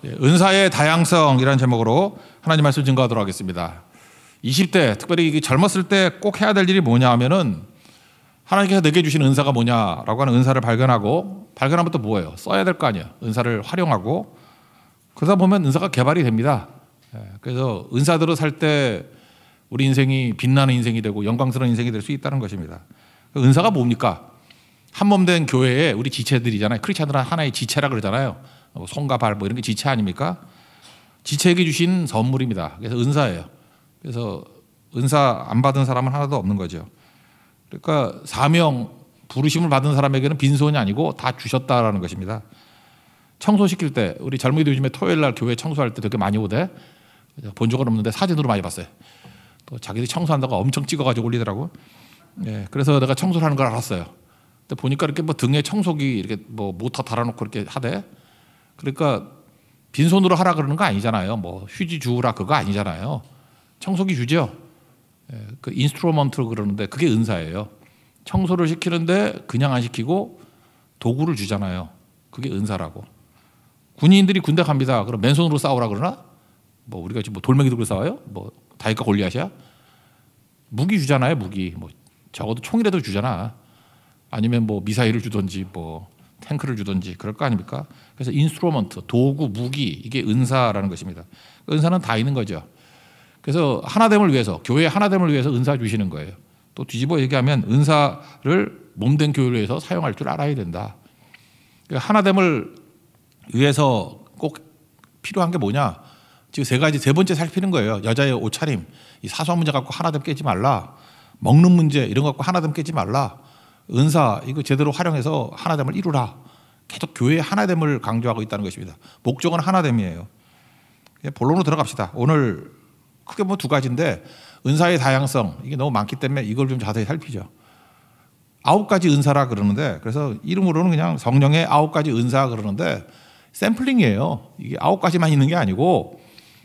은사의 다양성이라는 제목으로 하나님 말씀 증거하도록 하겠습니다. 20대 특별히 젊었을 때 꼭 해야 될 일이 뭐냐 하면은 하나님께서 내게 주신 은사가 뭐냐라고 하는 은사를 발견하면 또 뭐예요? 써야 될 거 아니에요. 은사를 활용하고 그러다 보면 은사가 개발이 됩니다. 그래서 은사대로 살 때 우리 인생이 빛나는 인생이 되고 영광스러운 인생이 될 수 있다는 것입니다. 은사가 뭡니까? 한몸된 교회에 우리 지체들이잖아요. 크리스찬들은 하나의 지체라 그러잖아요. 손과 발 이런 게 지체 아닙니까? 지체에게 주신 선물입니다. 그래서 은사예요. 그래서 은사 안 받은 사람은 하나도 없는 거죠. 그러니까 사명 부르심을 받은 사람에게는 빈손이 아니고 다 주셨다라는 것입니다. 청소시킬 때 우리 젊은이들 요즘에 토요일 날 교회 청소할 때 되게 많이 오대. 본 적은 없는데 사진으로 많이 봤어요. 또 자기들이 청소한다고 엄청 찍어가지고 올리더라고. 그래서 내가 청소를 하는 걸 알았어요. 근데 보니까 이렇게 뭐 등에 청소기 이렇게 뭐 모터 달아놓고 이렇게 하대. 그러니까 빈손으로 하라 그러는 거 아니잖아요. 뭐 휴지 주우라 그거 아니잖아요. 청소기 주죠. 그 인스트루먼트로 그러는데 그게 은사예요. 청소를 시키는데 그냥 안 시키고 도구를 주잖아요. 그게 은사라고. 군인들이 군대 갑니다. 그럼 맨손으로 싸우라 그러나? 뭐 우리가 지금 뭐 돌멩이 들고 싸워요? 뭐 다윗과 골리앗이야? 무기 주잖아요. 무기. 뭐 적어도 총이라도 주잖아. 아니면 뭐 미사일을 주든지 뭐 탱크를 주든지 그럴 거 아닙니까? 그래서 인스트루먼트, 도구, 무기 이게 은사라는 것입니다. 은사는 다 있는 거죠. 그래서 하나됨을 위해서 교회의 하나됨을 위해서 은사 주시는 거예요. 또 뒤집어 얘기하면 은사를 몸된 교회를 위해서 사용할 줄 알아야 된다. 하나됨을 위해서 꼭 필요한 게 뭐냐? 지금 세 번째 살피는 거예요. 여자의 옷차림, 이 사소한 문제 갖고 하나됨 깨지 말라. 먹는 문제 이런 거 갖고 하나됨 깨지 말라. 은사 이거 제대로 활용해서 하나됨을 이루라. 계속 교회의 하나됨을 강조하고 있다는 것입니다. 목적은 하나됨이에요. 본론으로 들어갑시다. 오늘 크게 뭐 두 가지인데 은사의 다양성 이게 너무 많기 때문에 이걸 좀 자세히 살피죠. 9가지 은사라 그러는데 그래서 이름으로는 그냥 성령의 9가지 은사 그러는데 샘플링이에요. 이게 9가지만 있는 게 아니고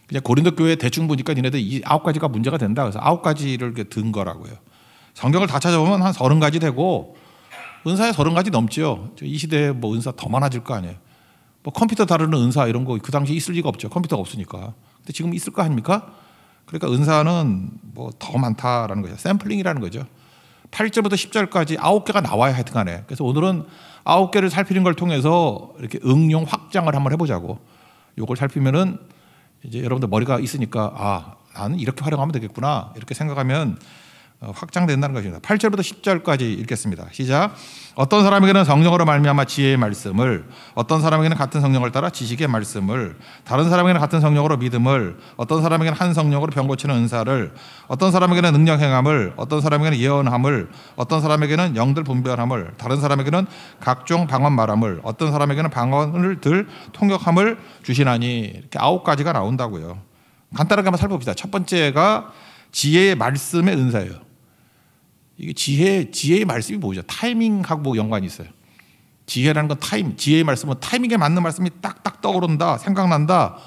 그냥 고린도 교회 대충 보니까 니네들 이 9가지가 문제가 된다. 그래서 9가지를 이렇게 든 거라고요. 성경을 다 찾아보면 한 30가지 되고 은사에 30가지 넘죠. 이 시대에 뭐 은사 더 많아질 거 아니에요. 뭐 컴퓨터 다루는 은사 이런 거 그 당시 있을 리가 없죠. 컴퓨터가 없으니까. 근데 지금 있을 거 아닙니까? 그러니까 은사는 뭐 더 많다라는 거죠. 샘플링이라는 거죠. 8절부터 10절까지 9개가 나와야 하여튼 간에. 그래서 오늘은 9개를 살피는 걸 통해서 이렇게 응용 확장을 한번 해보자고. 이걸 살피면은 이제 여러분들 머리가 있으니까 아, 나는 이렇게 활용하면 되겠구나. 이렇게 생각하면 확장된다는 것입니다. 8절부터 10절까지 읽겠습니다. 시작. 어떤 사람에게는 성령으로 말미암아 지혜의 말씀을, 어떤 사람에게는 같은 성령을 따라 지식의 말씀을, 다른 사람에게는 같은 성령으로 믿음을, 어떤 사람에게는 한 성령으로 병 고치는 은사를, 어떤 사람에게는 능력 행함을, 어떤 사람에게는 예언함을, 어떤 사람에게는 영들 분별함을, 다른 사람에게는 각종 방언 말함을, 어떤 사람에게는 방언을 들 통역함을 주시나니. 이렇게 9가지가 나온다고요. 간단하게 한번 살펴봅시다. 첫 번째가 지혜의 말씀의 은사예요. 이게 지혜의 말씀이 뭐죠? 타이밍하고 연관이 있어요. 지혜라는 건 지혜의 말씀은 타이밍에 맞는 말씀이 딱딱 떠오른다, 생각난다.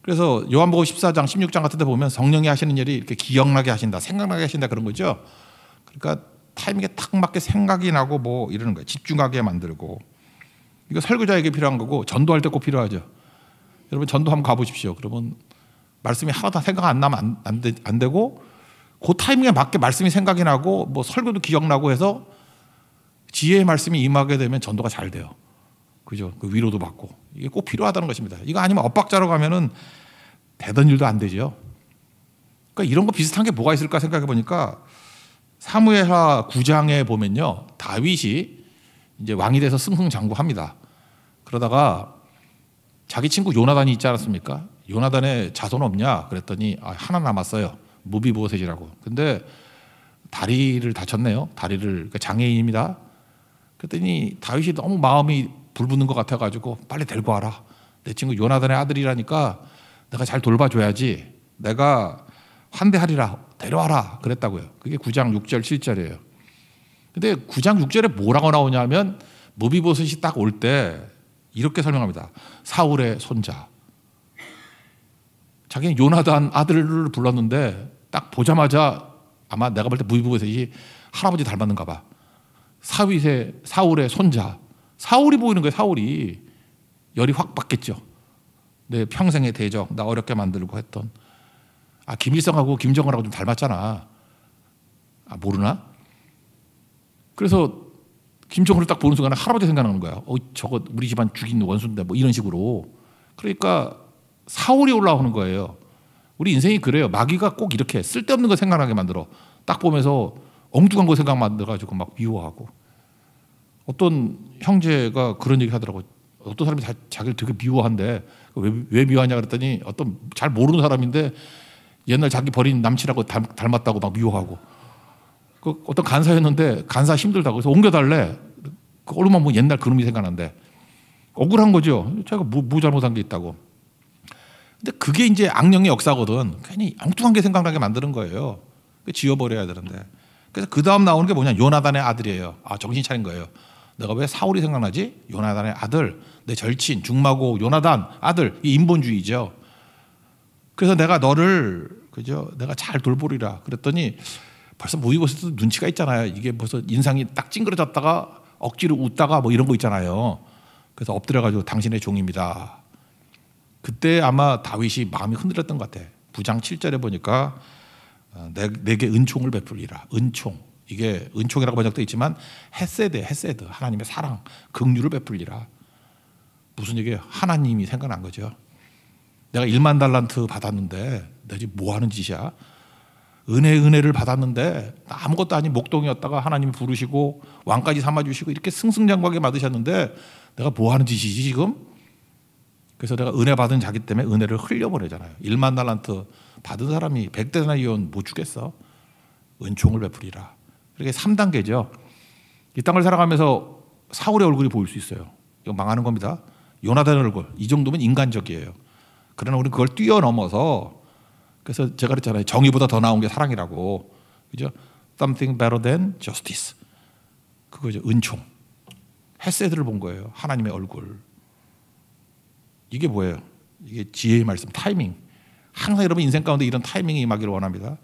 그래서 요한복음 14장, 16장 같은 데 보면 성령이 하시는 일이 이렇게 기억나게 하신다, 생각나게 하신다 그런 거죠. 그러니까 타이밍에 딱 맞게 생각이 나고 뭐 이러는 거예요. 집중하게 만들고. 이거 설교자에게 필요한 거고 전도할 때 꼭 필요하죠. 여러분 전도 한번 가보십시오. 그러면 말씀이 하나도 생각 안 나면 안 되고 그 타이밍에 맞게 말씀이 생각이 나고 뭐 설교도 기억나고 해서 지혜의 말씀이 임하게 되면 전도가 잘 돼요. 그죠? 그 위로도 받고. 이게 꼭 필요하다는 것입니다. 이거 아니면 엇박자로 가면은 되던 일도 안 되죠. 그러니까 이런 거 비슷한 게 뭐가 있을까 생각해 보니까 사무엘하 9장에 보면요. 다윗이 이제 왕이 돼서 승승장구합니다. 그러다가 자기 친구 요나단이 있지 않았습니까? 요나단의 자손 없냐? 그랬더니 하나 남았어요. 무비보셋이라고. 근데 다리를 다쳤네요. 그러니까 장애인입니다. 그랬더니 다윗이 너무 마음이 불붙는 것 같아가지고 빨리 데리고 와라. 내 친구 요나단의 아들이라니까 내가 잘 돌봐줘야지. 내가 환대하리라. 데려와라. 그랬다고요. 그게 9장 6절 7절이에요. 근데 9장 6절에 뭐라고 나오냐면 무비보셋이 딱 올 때 이렇게 설명합니다. 사울의 손자. 자기는 요나단 아들을 불렀는데 딱 보자마자 아마 내가 볼 때 무비보셋이 할아버지 닮았는가 봐. 사울의 손자. 사울이 보이는 거예요. 사울이. 열이 확 받겠죠. 내 평생의 대적, 나 어렵게 만들고 했던. 김일성하고 김정은하고 좀 닮았잖아. 모르나? 그래서 김정은을 딱 보는 순간에 할아버지 생각나는 거야. 저거 우리 집안 죽인 원수인데 뭐 이런 식으로. 그러니까 사울이 올라오는 거예요. 우리 인생이 그래요. 마귀가 꼭 이렇게 쓸데없는 거 생각나게 만들어. 딱 보면서 엉뚱한 거 생각 만들어가지고 막 미워하고. 어떤 형제가 그런 얘기 하더라고. 어떤 사람이 자기를 되게 미워한대. 왜 미워하냐 그랬더니 어떤 잘 모르는 사람인데 옛날 자기 버린 남친하고 닮았다고 막 미워하고. 어떤 간사였는데 간사 힘들다고 해서 옮겨달래. 얼마나 뭐 옛날 그놈이 생각난대. 억울한 거죠. 자기가 뭐 잘못한 게 있다고. 근데 그게 이제 악령의 역사거든. 괜히 엉뚱한 게 생각나게 만드는 거예요. 지워버려야 되는데. 그래서 그 다음 나오는 게 뭐냐. 요나단의 아들이에요. 정신 차린 거예요. 내가 왜 사울이 생각나지? 요나단의 아들, 내 절친, 중마고 요나단 아들. 이 인본주의죠. 그래서 내가 너를 내가 잘 돌보리라. 그랬더니 벌써 모의고사도 눈치가 있잖아요. 이게 벌써 인상이 딱 찡그러졌다가 억지로 웃다가 뭐 이런 거 있잖아요. 그래서 엎드려가지고 당신의 종입니다. 그때 아마 다윗이 마음이 흔들렸던 것 같아. 부장 7절에 보니까 내게 은총을 베풀리라. 은총. 이게 은총이라고 번역되어 있지만 헤세드. 하나님의 사랑, 긍휼을 베풀리라. 무슨 얘기예요? 하나님이 생각난 거죠. 내가 1만 달란트 받았는데 내가 지금 뭐 하는 짓이야? 은혜를 받았는데 아무것도 아닌 목동이었다가 하나님이 부르시고 왕까지 삼아주시고 이렇게 승승장구하게 만드셨는데 내가 뭐 하는 짓이지 지금? 그래서 내가 은혜 받은 자기 때문에 은혜를 흘려보내잖아요. 1만 달란트 받은 사람이 100데나리온 못 주겠어? 은총을 베풀이라. 이렇게 3단계죠. 이 땅을 살아가면서 사울의 얼굴이 보일 수 있어요. 이거 망하는 겁니다. 요나단의 얼굴. 이 정도면 인간적이에요. 그러나 우리는 그걸 뛰어넘어서 그래서 제가 그랬잖아요. 정의보다 더 나은 게 사랑이라고. 그죠? Something better than justice. 그거죠. 은총. 헤세드를 본 거예요. 하나님의 얼굴. 이게 뭐예요? 이게 지혜의 말씀, 타이밍. 항상 여러분 인생 가운데 이런 타이밍이 임하기를 원합니다.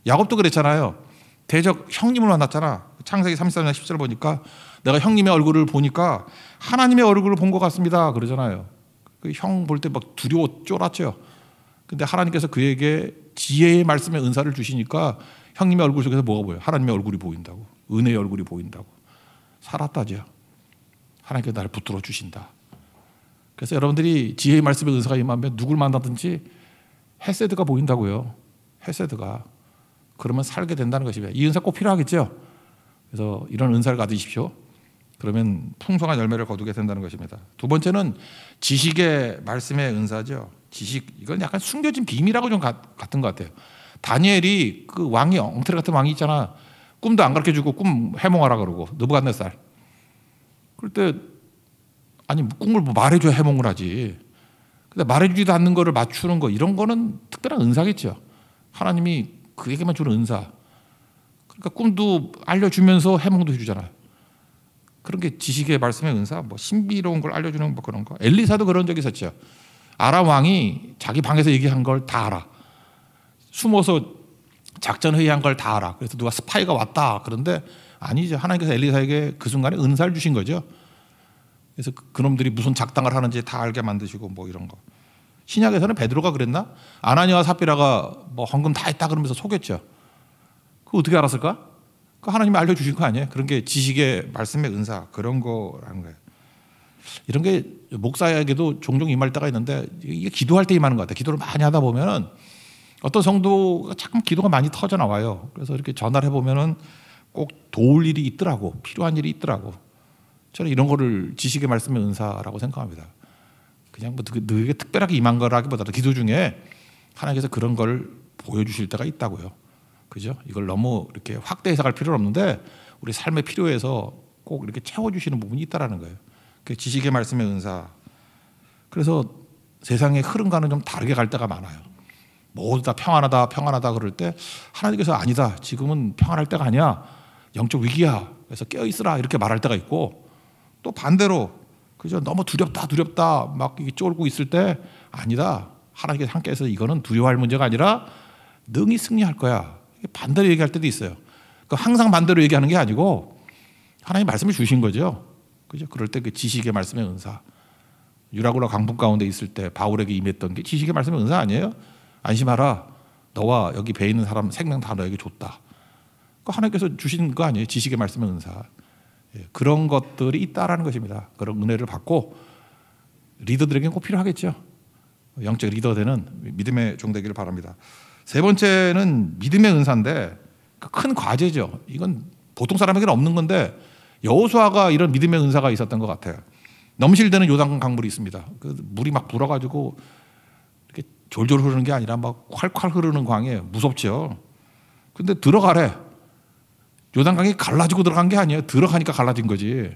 야곱도 그랬잖아요. 대적 형님을 만났잖아. 창세기 33장 10절 보니까 내가 형님의 얼굴을 보니까 하나님의 얼굴을 본 것 같습니다. 그러잖아요. 그 형 볼 때 막 두려워 쫄았죠. 근데 하나님께서 그에게 지혜의 말씀의 은사를 주시니까 형님의 얼굴 속에서 뭐가 보여요? 하나님의 얼굴이 보인다고. 은혜의 얼굴이 보인다고. 살았다죠. 하나님께서 나를 붙들어 주신다. 그래서 여러분들이 지혜의 말씀의 은사가 임하면 누굴 만나든지 헤세드가 보인다고요. 헤세드가. 그러면 살게 된다는 것입니다. 이 은사 꼭 필요하겠죠. 그래서 이런 은사를 가지십시오. 그러면 풍성한 열매를 거두게 된다는 것입니다. 두 번째는 지식의 말씀의 은사죠. 지식, 이건 약간 숨겨진 비밀하고 좀 같은 것 같아요. 다니엘이 그 왕이 엉터리 같은 왕이 있잖아. 꿈도 안 가르쳐주고 꿈 해몽하라 그러고 느부갓네살. 그럴 때 아니 꿈을 뭐 말해줘야 해몽을 하지. 근데 말해주지도 않는 거를 맞추는 거 이런 거는 특별한 은사겠죠. 하나님이 그에게만 주는 은사. 그러니까 꿈도 알려주면서 해몽도 해주잖아요. 그런 게 지식의 말씀의 은사, 뭐 신비로운 걸 알려주는 뭐 그런 거. 엘리사도 그런 적이 있었죠. 아람 왕이 자기 방에서 얘기한 걸 다 알아. 숨어서 작전 회의한 걸 다 알아. 그래서 누가 스파이가 왔다. 그런데 아니죠. 하나님께서 엘리사에게 그 순간에 은사를 주신 거죠. 그래서 그놈들이 무슨 작당을 하는지 다 알게 만드시고 뭐 이런 거. 신약에서는 베드로가 그랬나? 아나니아와 삽비라가 뭐 헌금 다 했다 그러면서 속였죠. 그거 어떻게 알았을까? 그 하나님이 알려주신 거 아니에요? 그런 게 지식의 말씀의 은사 그런 거라는 거예요. 이런 게 목사에게도 종종 임할 때가 있는데 이게 기도할 때 임하는 것 같아요. 기도를 많이 하다 보면은 어떤 성도가 자꾸 기도가 많이 터져 나와요. 그래서 이렇게 전화를 해보면은 꼭 도울 일이 있더라고. 필요한 일이 있더라고. 저는 이런 거를 지식의 말씀의 은사라고 생각합니다. 그냥 뭐 너에게 특별하게 임한 거라기보다도 기도 중에 하나님께서 그런 걸 보여주실 때가 있다고요. 그죠? 이걸 너무 이렇게 확대 해석할 필요는 없는데 우리 삶에 필요해서 꼭 이렇게 채워주시는 부분이 있다라는 거예요. 그 지식의 말씀의 은사. 그래서 세상의 흐름과는 좀 다르게 갈 때가 많아요. 모두 다 평안하다 그럴 때 하나님께서 아니다. 지금은 평안할 때가 아니야. 영적 위기야. 그래서 깨어 있으라 이렇게 말할 때가 있고 또 반대로 그죠? 너무 두렵다 막 쫄고 있을 때 아니다. 하나님께서 함께해서 이거는 두려워할 문제가 아니라 능히 승리할 거야. 반대로 얘기할 때도 있어요. 항상 반대로 얘기하는 게 아니고 하나님 말씀을 주신 거죠. 그죠? 그럴 때 그 지식의 말씀의 은사. 유라굴라 광풍 가운데 있을 때 바울에게 임했던 게 지식의 말씀의 은사 아니에요? 안심하라. 너와 여기 배 있는 사람 생명 다 너에게 줬다. 하나님께서 주신 거 아니에요? 지식의 말씀의 은사. 그런 것들이 있다라는 것입니다. 그런 은혜를 받고 리더들에게는 꼭 필요하겠죠. 영적 리더 되는 믿음의 종 되기를 바랍니다. 세 번째는 믿음의 은사인데 큰 과제죠. 이건 보통 사람에게는 없는 건데 여호수아가 이런 믿음의 은사가 있었던 것 같아요. 넘실대는 요단 강물이 있습니다. 그 물이 막 불어가지고 이렇게 졸졸 흐르는 게 아니라 막 활활 흐르는 강에 무섭죠. 근데 들어가래. 요단강이 갈라지고 들어간 게 아니에요. 들어가니까 갈라진 거지.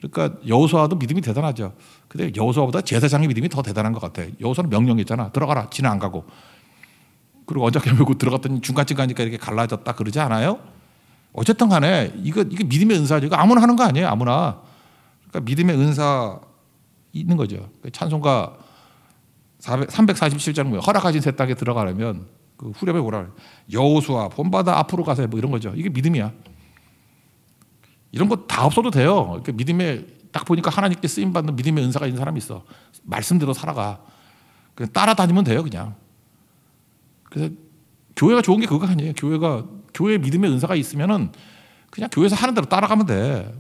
그러니까 여호수아도 믿음이 대단하죠. 근데 여호수아보다 제사장의 믿음이 더 대단한 것 같아요. 여호수아는 명령했잖아. 들어가라. 지는 안 가고. 그리고 언작해 메고 들어갔더니 중간쯤 가니까 이렇게 갈라졌다 그러지 않아요? 어쨌든 간에 이게 믿음의 은사죠. 이거 아무나 하는 거 아니에요. 아무나. 그러니까 믿음의 은사 있는 거죠. 찬송가 347장 허락하신 새 땅에 들어가려면 그 후렴에 뭐라 그래요? 여호수아 본바다 앞으로 가세요. 뭐 이런 거죠. 이게 믿음이야. 이런 거 다 없어도 돼요. 그러니까 믿음에 딱 보니까 하나님께 쓰임 받는 믿음의 은사가 있는 사람이 있어. 말씀대로 살아가. 그냥 따라다니면 돼요, 그냥. 그래서 교회가 좋은 게 그거 아니에요. 교회 믿음의 은사가 있으면은 그냥 교회에서 하는 대로 따라가면 돼.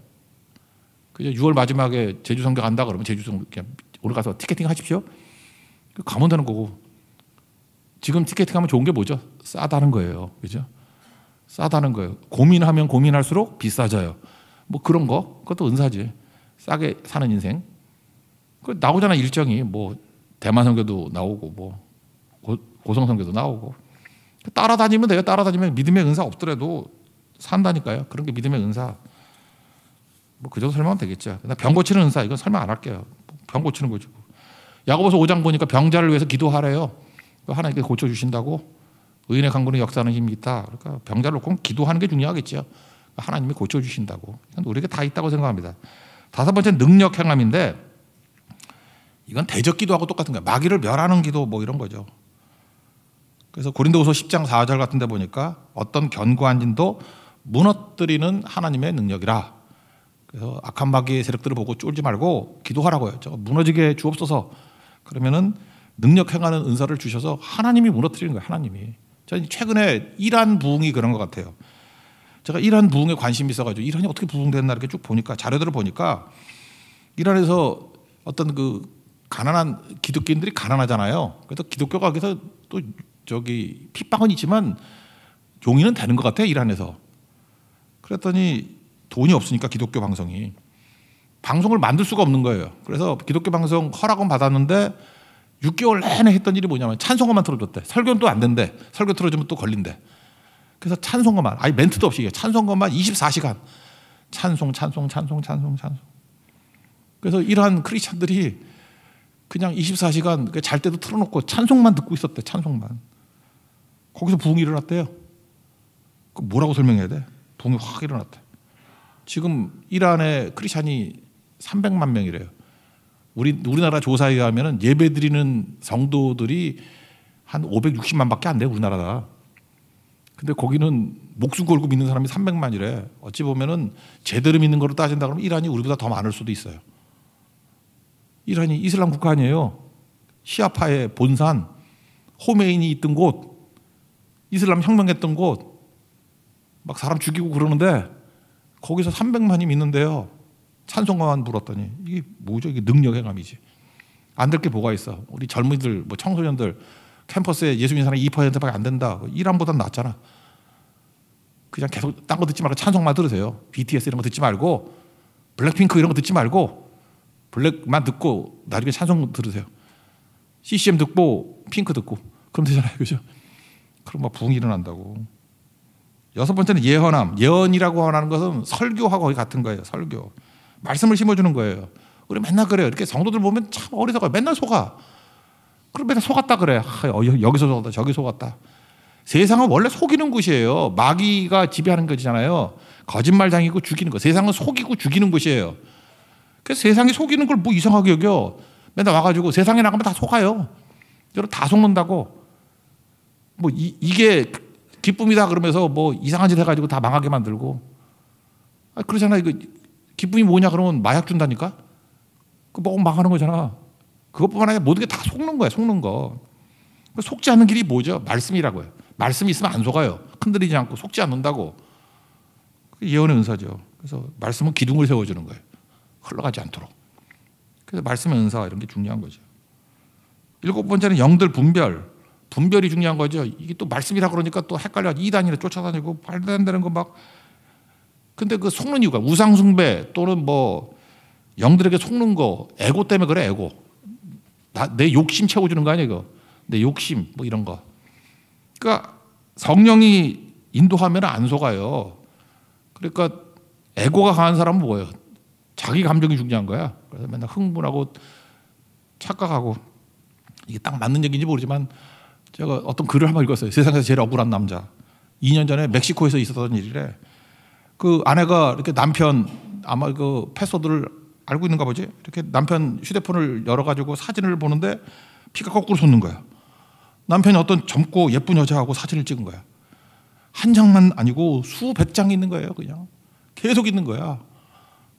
그냥 6월 마지막에 제주 선교 간다 그러면 제주 선교 그냥 오늘 가서 티켓팅 하십시오. 가면 되는 거고. 지금 티켓팅하면 좋은 게 뭐죠? 싸다는 거예요, 그죠? 싸다는 거예요. 고민하면 고민할수록 비싸져요. 뭐 그런 거, 그것도 은사지. 싸게 사는 인생. 그 나오잖아 일정이. 뭐 대만 선교도 나오고 뭐 고성 선교도 나오고. 따라다니면 돼요. 따라다니면 믿음의 은사 없더라도 산다니까요. 그런 게 믿음의 은사. 뭐 그 정도 설명하면 되겠죠. 병 고치는 은사 이건 설명 안 할게요. 병 고치는 거죠. 야고보서 5장 보니까 병자를 위해서 기도하래요. 하나님께 고쳐주신다고. 의인의 강군의 역사하는 힘이 있다. 그러니까 병자를 놓고 기도하는 게 중요하겠죠. 하나님이 고쳐주신다고. 우리에게 다 있다고 생각합니다. 다섯 번째는 능력 행함인데 이건 대적 기도하고 똑같은 거예요. 마귀를 멸하는 기도 뭐 이런 거죠. 그래서 고린도후서 10장 4절 같은 데 보니까 어떤 견고한 진도 무너뜨리는 하나님의 능력이라. 그래서 악한 마귀의 세력들을 보고 쫄지 말고 기도하라고요. 무너지게 주옵소서. 그러면은 능력 행하는 은사를 주셔서 하나님이 무너뜨리는 거예요. 하나님이. 저는 최근에 이란 부흥이 그런 것 같아요. 제가 이란 부흥에 관심이 있어가지고 이란이 어떻게 부흥됐나 이렇게 쭉 보니까 자료들을 보니까 이란에서 어떤 그 가난한 기독교인들이 가난하잖아요. 그래서 기독교가 거기서 또 저기 핍박은 있지만 용인은 되는 것 같아요. 이란에서. 그랬더니 돈이 없으니까 기독교 방송을 만들 수가 없는 거예요. 그래서 기독교 방송 허락은 받았는데 6개월 내내 했던 일이 뭐냐면 찬송가만 틀어줬대. 설교는 또 안 된대. 설교 틀어주면 또 걸린대. 그래서 찬송가만, 아니 멘트도 없이 찬송가만 24시간 찬송. 그래서 이러한 크리스찬들이 그냥 24시간 잘 때도 틀어놓고 찬송만 듣고 있었대. 찬송만. 거기서 부흥이 일어났대요. 뭐라고 설명해야 돼? 부흥이 확 일어났대. 지금 이란의 크리스찬이 300만 명이래요. 우리나라 조사에 의하면 예배드리는 성도들이 한 560만밖에 안 돼요. 우리나라가. 근데 거기는 목숨 걸고 믿는 사람이 300만이래. 어찌 보면은 제대로 믿는 거로 따진다 그러면 이란이 우리보다 더 많을 수도 있어요. 이란이 이슬람 국가 아니에요. 시아파의 본산, 호메인이 있던 곳, 이슬람 혁명했던 곳, 막 사람 죽이고 그러는데 거기서 300만이 믿는데요. 찬송가만 불었더니 이게 뭐죠? 이게 능력 행함이지. 안 될 게 뭐가 있어? 우리 젊은이들, 뭐 청소년들 캠퍼스에 예수 믿는 사람이 2%밖에 안 된다. 이란보단 낫잖아. 그냥 계속 딴 거 듣지 말고 찬송만 들으세요. BTS 이런 거 듣지 말고 블랙핑크 이런 거 듣지 말고 블랙만 듣고 나중에 찬송 들으세요. CCM 듣고 핑크 듣고 그럼 되잖아요. 그죠? 그럼 막 부흥이 일어난다고. 여섯 번째는 예언함. 예언이라고 하는 것은 설교하고 거의 같은 거예요. 설교. 말씀을 심어주는 거예요. 우리 맨날 그래요. 이렇게 성도들 보면 참 어리석어요. 맨날 속아. 그럼 맨날 속았다 그래. 여기서 속았다 저기 속았다. 세상은 원래 속이는 곳이에요. 마귀가 지배하는 것이잖아요. 거짓말장이고 죽이는 거. 세상은 속이고 죽이는 곳이에요. 그래서 세상이 속이는 걸 뭐 이상하게 여겨. 맨날 와가지고 세상에 나가면 다 속아요. 여러분 다 속는다고. 뭐 이게 기쁨이다 그러면서 뭐 이상한 짓 해가지고 다 망하게 만들고. 그러잖아요. 이거 기쁨이 뭐냐 그러면 마약 준다니까. 그 먹으면 망하는 거잖아. 그것뿐만 아니라 모든 게 다 속는 거야. 속는 거. 속지 않는 길이 뭐죠? 말씀이라고요. 말씀이 있으면 안 속아요. 흔들리지 않고 속지 않는다고. 예언의 은사죠. 그래서 말씀은 기둥을 세워주는 거예요. 흘러가지 않도록. 그래서 말씀의 은사 이런 게 중요한 거죠. 7번째는 영들 분별. 분별이 중요한 거죠. 이게 또 말씀이라 그러니까 또 헷갈려. 이단이라 쫓아다니고 말도 안 되는 거 막. 근데 그 속는 이유가 우상숭배 또는 뭐 영들에게 속는 거 에고 때문에 그래. 에고. 내 욕심 채워주는 거 아니야 이거. 내 욕심 뭐 이런 거. 그러니까 성령이 인도하면 안 속아요. 그러니까 에고가 강한 사람은 뭐예요? 자기 감정이 중요한 거야. 그래서 맨날 흥분하고 착각하고. 이게 딱 맞는 얘기인지 모르지만 제가 어떤 글을 한번 읽었어요. 세상에서 제일 억울한 남자. 2년 전에 멕시코에서 있었던 일이래. 그 아내가 이렇게 남편 아마 그 패스워드를 알고 있는가 보지. 이렇게 남편 휴대폰을 열어가지고 사진을 보는데 피가 거꾸로 솟는 거야. 남편이 어떤 젊고 예쁜 여자하고 사진을 찍은 거야. 한 장만 아니고 수백 장이 있는 거예요. 그냥 계속 있는 거야.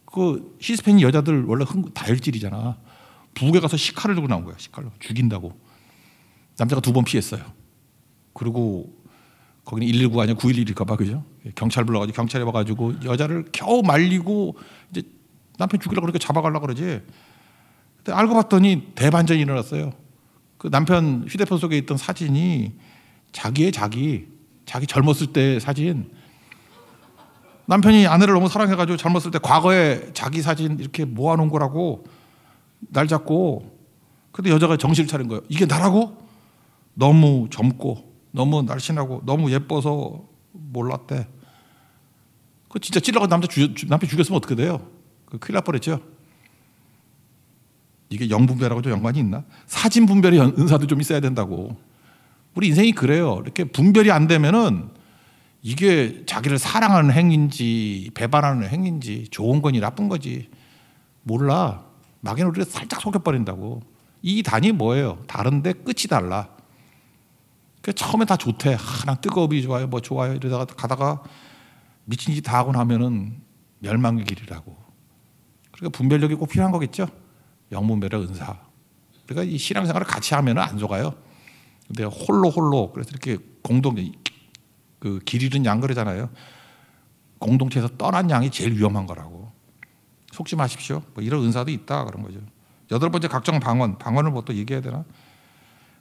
그 히스패닉 여자들 원래 다혈질이잖아. 부엌에 가서 식칼을 들고 나온 거야. 식칼로 죽인다고. 남자가 2번 피했어요. 그리고 거기는 119 아니야 911일까 봐 그죠? 경찰 불러가지고 경찰에 와가지고 여자를 겨우 말리고 이제 남편 죽이려고 그러니까 잡아가려고 그러지. 근데 알고 봤더니 대반전이 일어났어요. 그 남편 휴대폰 속에 있던 사진이 자기 젊었을 때 사진. 남편이 아내를 너무 사랑해가지고 젊었을 때 과거에 자기 사진 이렇게 모아놓은 거라고 날 잡고. 근데 여자가 정신을 차린 거예요. 이게 나라고? 너무 젊고 너무 날씬하고 너무 예뻐서 몰랐대. 그 진짜 찔러가 남편 죽였으면 어떻게 돼요? 그 큰일 날 뻔했죠. 이게 영분별하고 좀 연관이 있나? 사진 분별의 은사도 좀 있어야 된다고. 우리 인생이 그래요. 이렇게 분별이 안 되면은 이게 자기를 사랑하는 행위인지 배반하는 행위인지 좋은 거니 나쁜 거지 몰라. 막연히 우리가 살짝 속여버린다고. 이 단이 뭐예요? 다른데 끝이 달라. 처음에 다 좋대. 난 뜨거움이 좋아요. 뭐 좋아요. 이러다가 가다가 미친 짓 다 하고 나면은 멸망의 길이라고. 그러니까 분별력이 꼭 필요한 거겠죠. 영분별의 은사. 그러니까 이 신앙생활을 같이 하면은 안 속아요. 근데 홀로 그래서 이렇게 그 길 잃은 양 그러잖아요. 공동체에서 떠난 양이 제일 위험한 거라고. 속지 마십시오. 뭐 이런 은사도 있다 그런 거죠. 8번째 각종 방언. 방언을 뭐 또 얘기해야 되나?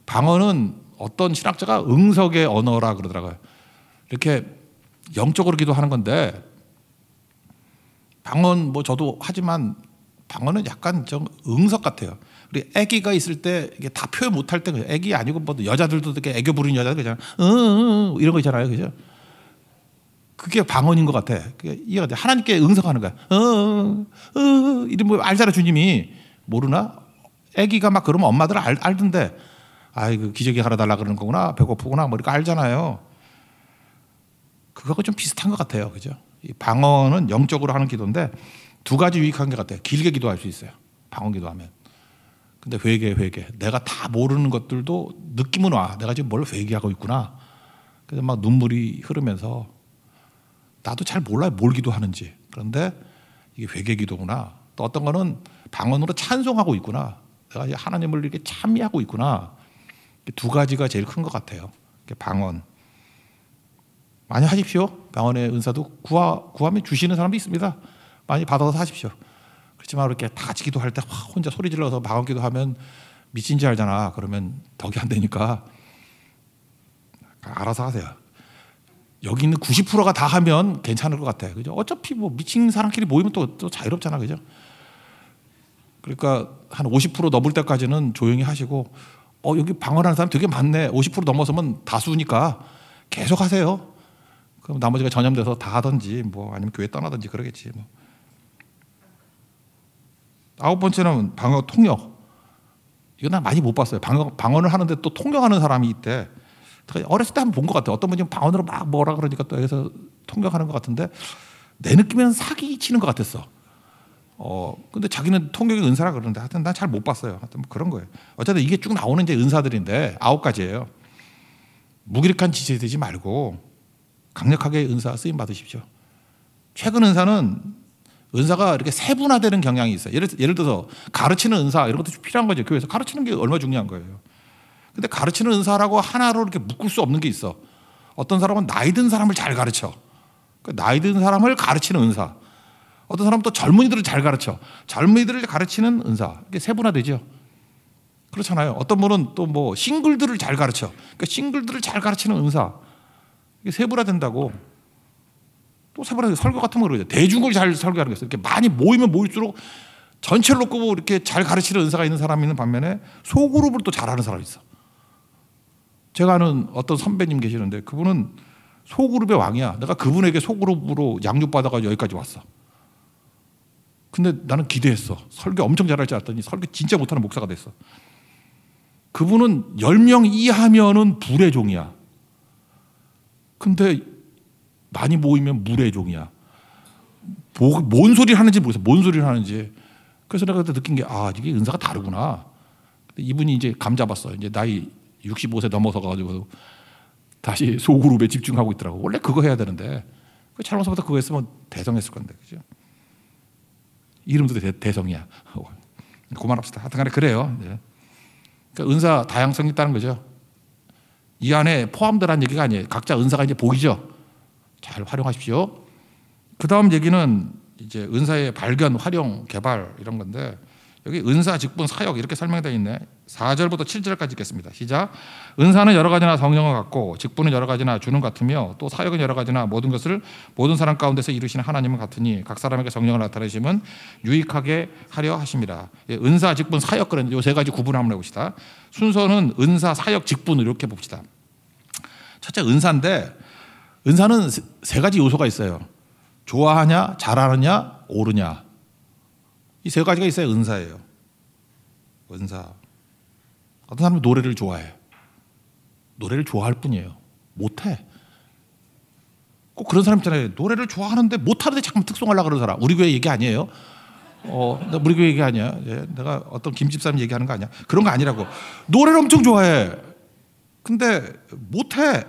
방언은 어떤 신학자가 응석의 언어라 그러더라고요. 이렇게 영적으로 기도하는 건데 방언 뭐 저도 하지만 방언은 약간 좀 응석 같아요. 우리 아기가 있을 때 이게 다 표현 못할 때 아기 아니고 뭐 여자들도 이렇게 애교 부르는 여자들 그냥 이런 거 있잖아요, 그죠? 그게 방언인 것 같아. 그게 이해가 돼. 하나님께 응석하는 거야. 이런 뭐 알잖아 주님이. 모르나? 아기가 막 그러면 엄마들 알던데. 아이고 기저귀 갈아달라 그러는 거구나. 배고프구나. 뭐 이렇게 알잖아요. 그거하고 좀 비슷한 것 같아요, 그죠? 이 방언은 영적으로 하는 기도인데 2가지 유익한 것 같아요. 길게 기도할 수 있어요. 방언 기도하면. 근데 회개. 내가 다 모르는 것들도 느낌은 와. 내가 지금 뭘 회개하고 있구나. 그래서 막 눈물이 흐르면서 나도 잘 몰라요. 뭘 기도하는지. 그런데 이게 회개 기도구나. 또 어떤 거는 방언으로 찬송하고 있구나. 내가 하나님을 이렇게 찬미하고 있구나. 2가지가 제일 큰 것 같아요. 방언. 많이 하십시오. 방언의 은사도 구하면 주시는 사람도 있습니다. 많이 받아서 하십시오. 그렇지만 이렇게 다 같이 기도할 때 혼자 소리 질러서 방언 기도하면 미친 줄 알잖아. 그러면 덕이 안 되니까 알아서 하세요. 여기 있는 90%가 다 하면 괜찮을 것 같아요. 그죠? 어차피 뭐 미친 사람끼리 모이면 또 자유롭잖아. 그죠? 그러니까 한 50% 넘을 때까지는 조용히 하시고 여기 방언하는 사람 되게 많네. 50% 넘어서면 다수니까 계속 하세요. 그럼 나머지가 전염돼서 다 하든지 뭐 아니면 교회 떠나든지 그러겠지. 뭐. 9번째는 방언 통역. 이거 나 많이 못 봤어요. 방언을 하는데 또 통역하는 사람이 있대. 어렸을 때 한번 본 것 같아요. 어떤 분이 방언으로 막 뭐라 그러니까 또 여기서 통역하는 것 같은데 내 느낌에는 사기 치는 것 같았어. 근데 자기는 통역의 은사라 그러는데 하여튼 난 잘 못 봤어요. 하여튼 뭐 그런 거예요. 어쨌든 이게 쭉 나오는 이제 은사들인데 9가지예요. 무기력한 지체 되지 말고 강력하게 은사 쓰임 받으십시오. 최근 은사는 은사가 이렇게 세분화되는 경향이 있어요. 예를 들어서 가르치는 은사 이런 것도 필요한 거죠. 교회에서 가르치는 게 얼마나 중요한 거예요. 근데 가르치는 은사라고 하나로 이렇게 묶을 수 없는 게 있어. 어떤 사람은 나이 든 사람을 잘 가르쳐. 나이 든 사람을 가르치는 은사. 어떤 사람은 또 젊은이들을 잘 가르쳐. 젊은이들을 가르치는 은사. 이게 세분화되죠. 그렇잖아요. 어떤 분은 또 뭐 싱글들을 잘 가르쳐. 그러니까 싱글들을 잘 가르치는 은사. 이게 세분화된다고. 또 세분화된 설교 같은 거 그러죠. 대중을 잘 설교하는 게 있어요. 이렇게 많이 모이면 모일수록 전체를 놓고 이렇게 잘 가르치는 은사가 있는 사람이 있는 반면에 소그룹을 또 잘하는 사람이 있어. 제가 아는 어떤 선배님 계시는데 그분은 소그룹의 왕이야. 내가 그분에게 소그룹으로 양육받아가지고 여기까지 왔어. 근데 나는 기대했어. 설교 엄청 잘할 줄 알았더니 설교 진짜 못하는 목사가 됐어. 그분은 10명 이하면은 불의 종이야. 근데 많이 모이면 물의 종이야. 뭔 소리를 하는지 모르겠어. 뭔 소리를 하는지. 그래서 내가 그때 느낀 게 이게 은사가 다르구나. 근데 이분이 이제 감 잡았어. 이제 나이 65세 넘어서 가지고 다시 소그룹에 집중하고 있더라고. 원래 그거 해야 되는데 잘못해서 그거 했으면 대성했을 건데, 그죠? 이름도 대성이야. 그만합시다. 하여튼간에 그래요. 네. 그러니까 은사 다양성이 있다는 거죠. 이 안에 포함되라는 얘기가 아니에요. 각자 은사가 이제 보이죠. 잘 활용하십시오. 그 다음 얘기는 이제 은사의 발견, 활용, 개발 이런 건데 여기 은사, 직분, 사역 이렇게 설명되어 있네. 4절부터 7절까지 읽겠습니다. 시작. 은사는 여러 가지나 성령을 갖고 직분은 여러 가지나 주는 같으며 또 사역은 여러 가지나 모든 것을 모든 사람 가운데서 이루시는 하나님은 같으니 각 사람에게 성령을 나타내시면 유익하게 하려 하십니다. 은사, 직분, 사역 그랬는데 이 세 가지 구분을 한번 해봅시다. 순서는 은사, 사역, 직분을 이렇게 봅시다. 첫째 은사인데 은사는 세 가지 요소가 있어요. 좋아하냐, 잘하느냐, 옳으냐. 이 세 가지가 있어야 은사예요. 은사. 어떤 사람은 노래를 좋아해. 노래를 좋아할 뿐이에요. 못해. 꼭 그런 사람 있잖아요. 노래를 좋아하는데 못하는데 자꾸 특송하려고 그러는 사람. 우리 교회 얘기 아니에요. 우리 교회 얘기 아니야. 내가 어떤 김집사님 얘기하는 거 아니야. 그런 거 아니라고. 노래를 엄청 좋아해. 근데 못해.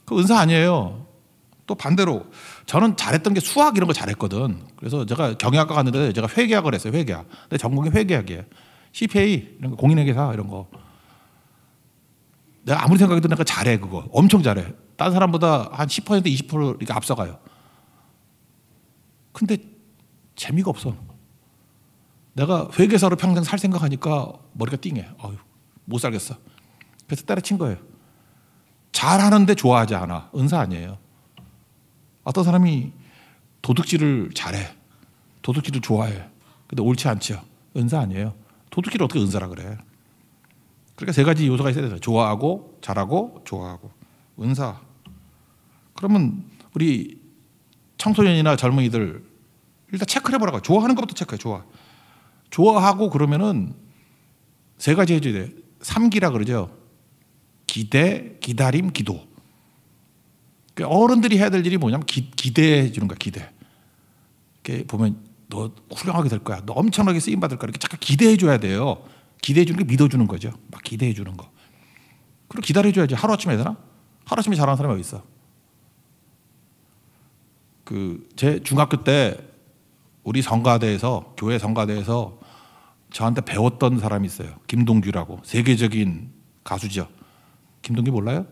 그 은사 아니에요. 또 반대로 저는 잘했던 게 수학 이런 거 잘했거든. 그래서 제가 경영학과 갔는데 제가 회계학을 했어요. 회계학. 근데 전공이 회계학이에요. CPA 이런 거, 공인회계사 이런 거. 내가 아무리 생각해도 내가 잘해 그거. 엄청 잘해. 다른 사람보다 한 10% 20% 이렇게 앞서가요. 근데 재미가 없어. 내가 회계사로 평생 살 생각하니까 머리가 띵해. 못 살겠어. 그래서 때려친 거예요. 잘하는데 좋아하지 않아. 은사 아니에요. 어떤 사람이 도둑질을 잘해. 도둑질을 좋아해. 근데 옳지 않죠. 은사 아니에요. 도둑질을 어떻게 은사라 그래. 그러니까 세 가지 요소가 있어야 돼요. 좋아하고 잘하고 좋아하고. 은사. 그러면 우리 청소년이나 젊은이들 일단 체크를 해보라고. 좋아하는 것부터 체크해. 좋아하고 그러면은 세 가지 해줘야 돼. 3기라 그러죠. 기대, 기다림, 기도. 어른들이 해야 될 일이 뭐냐면 기대해 주는 거야. 기대. 이렇게 보면 너 훌륭하게 될 거야. 너 엄청나게 쓰임 받을 거야. 이렇게 잠깐 기대해 줘야 돼요. 기대해 주는 게 믿어주는 거죠. 막 기대해 주는 거. 그리고 기다려 줘야지. 하루아침에 되나? 하루아침에 잘하는 사람이 어디 있어? 제 중학교 때 우리 성가대에서 교회 성가대에서 저한테 배웠던 사람이 있어요. 김동규라고. 세계적인 가수죠. 김동규 몰라요?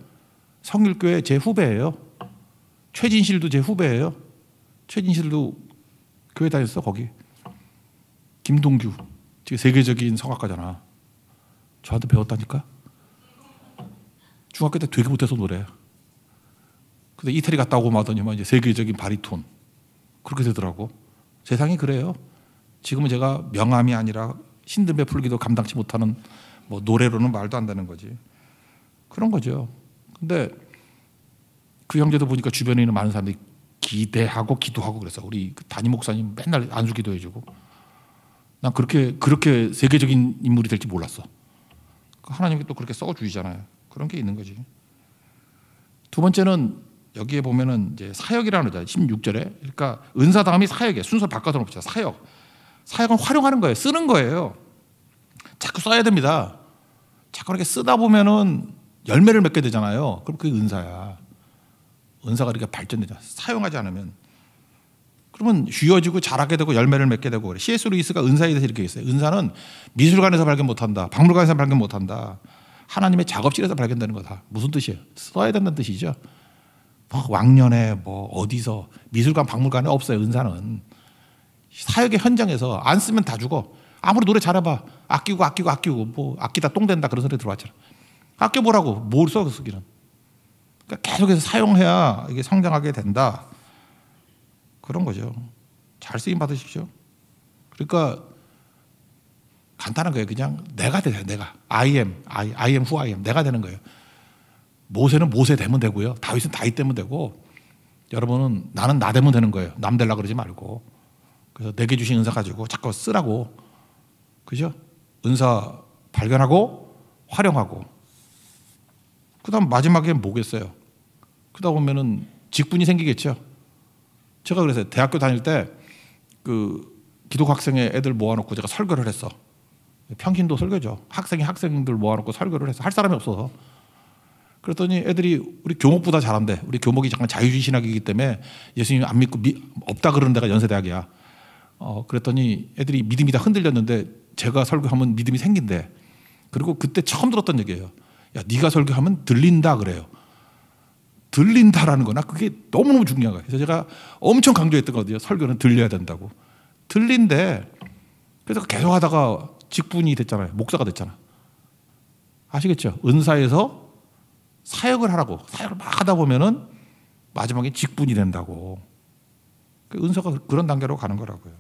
성일교회 제 후배예요. 최진실도 제 후배예요. 최진실도 교회 다녔어 거기. 김동규 지금 세계적인 성악가잖아. 저한테 배웠다니까. 중학교 때 되게 못해서 노래. 근데 이태리 갔다 오고 마더니만 이제 세계적인 바리톤 그렇게 되더라고. 세상이 그래요. 지금은 제가 명함이 아니라 신든 베풀기도 감당치 못하는 뭐 노래로는 말도 안 되는 거지. 그런 거죠. 근데 그 형제도 보니까 주변에 있는 많은 사람들이 기대하고 기도하고 그래서 우리 담임 목사님 맨날 안수 기도해주고 난 그렇게 세계적인 인물이 될지 몰랐어. 하나님이 또 그렇게 써주시잖아요. 그런 게 있는 거지. 두 번째는 여기에 보면은 이제 사역이라는 거죠. 16절에. 그러니까 은사 다음이 사역이에요. 순서 바꿔서 놓읍시다. 사역. 사역은 활용하는 거예요. 쓰는 거예요. 자꾸 써야 됩니다. 자꾸 이렇게 쓰다 보면은 열매를 맺게 되잖아요. 그럼 그게 은사야. 은사가 이렇게 발전되잖아. 사용하지 않으면. 그러면 휘어지고 자라게 되고 열매를 맺게 되고 그래. C.S. 루이스가 은사에 대해서 이렇게 했어요. 은사는 미술관에서 발견 못한다. 박물관에서 발견 못한다. 하나님의 작업실에서 발견되는 거다. 무슨 뜻이에요? 써야 된다는 뜻이죠. 뭐 왕년에 뭐 어디서 미술관 박물관에 없어요. 은사는 사역의 현장에서 안 쓰면 다 죽어. 아무리 노래 잘해봐. 아끼고 뭐 아끼다 똥 된다 그런 소리 들어왔잖아. 아껴보라고. 뭘 써, 그 쓰기는. 그러니까 계속해서 사용해야 이게 성장하게 된다. 그런 거죠. 잘 쓰임 받으십시오. 그러니까 간단한 거예요. 그냥 내가 돼요. 내가. I am who I am. 내가 되는 거예요. 모세는 모세 되면 되고요. 다윗은 다윗 되면 되고, 여러분은 나는 나 되면 되는 거예요. 남 되려고 그러지 말고. 그래서 내게 주신 은사 가지고 자꾸 쓰라고. 그죠? 은사 발견하고 활용하고. 그 다음 마지막에 뭐겠어요? 그러다 보면은 직분이 생기겠죠. 제가 그래서 대학교 다닐 때 그 기독 학생의 애들 모아놓고 제가 설교를 했어. 평신도 설교죠. 학생들 모아놓고 설교를 했어. 할 사람이 없어서. 그랬더니 애들이 우리 교목보다 잘한대. 우리 교목이 잠깐 자유주의 신학이기 때문에 예수님 안 믿고 없다 그러는 데가 연세대학이야. 그랬더니 애들이 믿음이 다 흔들렸는데 제가 설교하면 믿음이 생긴대. 그리고 그때 처음 들었던 얘기예요. 야, 네가 설교하면 들린다 그래요. 들린다라는 거나 그게 너무너무 중요한 거예요. 그래서 제가 엄청 강조했던 거거든요. 설교는 들려야 된다고. 들린대. 그래서 계속 하다가 직분이 됐잖아요. 목사가 됐잖아. 아시겠죠? 은사에서 사역을 하라고. 사역을 막 하다 보면은 마지막에 직분이 된다고. 은사가 그런 단계로 가는 거라고요.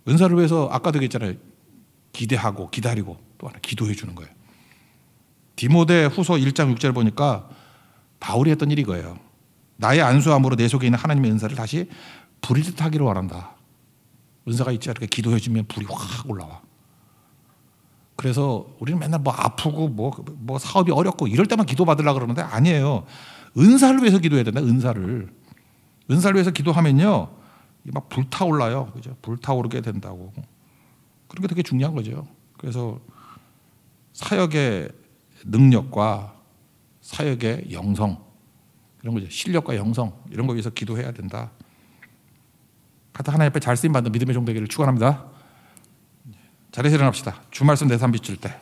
은사를 위해서 아까도 얘기했잖아요. 기대하고 기다리고 또 하나 기도해 주는 거예요. 디모데 후서 1장 6절 보니까 바울이 했던 일이 이거예요. 나의 안수함으로 내 속에 있는 하나님의 은사를 다시 불이듯 하기를 원한다. 은사가 있지 않게 기도해 주면 불이 확 올라와. 그래서 우리는 맨날 뭐 아프고 뭐 사업이 어렵고 이럴 때만 기도 받으려고 그러는데 아니에요. 은사를 위해서 기도해야 된다. 은사를 위해서 기도하면요. 막 불타올라요. 그죠? 불타오르게 된다고. 그런 게 되게 중요한 거죠. 그래서 사역의 능력과 사역의 영성 이런 거죠. 실력과 영성 이런 거 위해서 기도해야 된다. 하여튼 하나님 앞에 잘 쓰임 받는 믿음의 종 되기를 축원합니다. 자리에서 일어납시다. 주 말씀 내 삶 비출 때.